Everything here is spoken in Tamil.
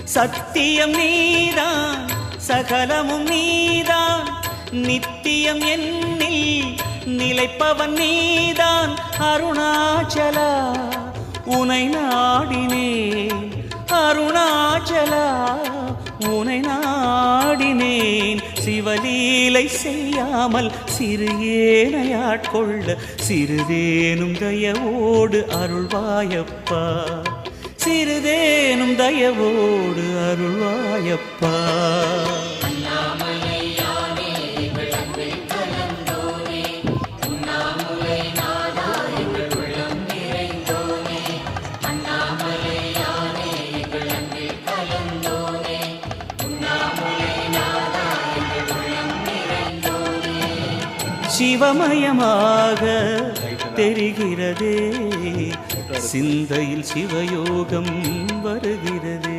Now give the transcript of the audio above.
சத்தியம் நீதான் சகலமும் நீதான் நித்தியம் என்னில் நிலைப்பவன் நீதான் அருணாச்சலா உனை நாடினேன் அருணாச்சலா உனை நாடினேன் சிவலீலை செய்யாமல் சிறு ஏனையாட்கொள்ள சிறிதேனும் தயவோடு அருள்வாயப்பா சிறிதேனும் தயவோடு அருள்வாயப்பா சிவமயமாக தெரிகிறதே சிந்தையில் சிவயோகம் வருகிறதே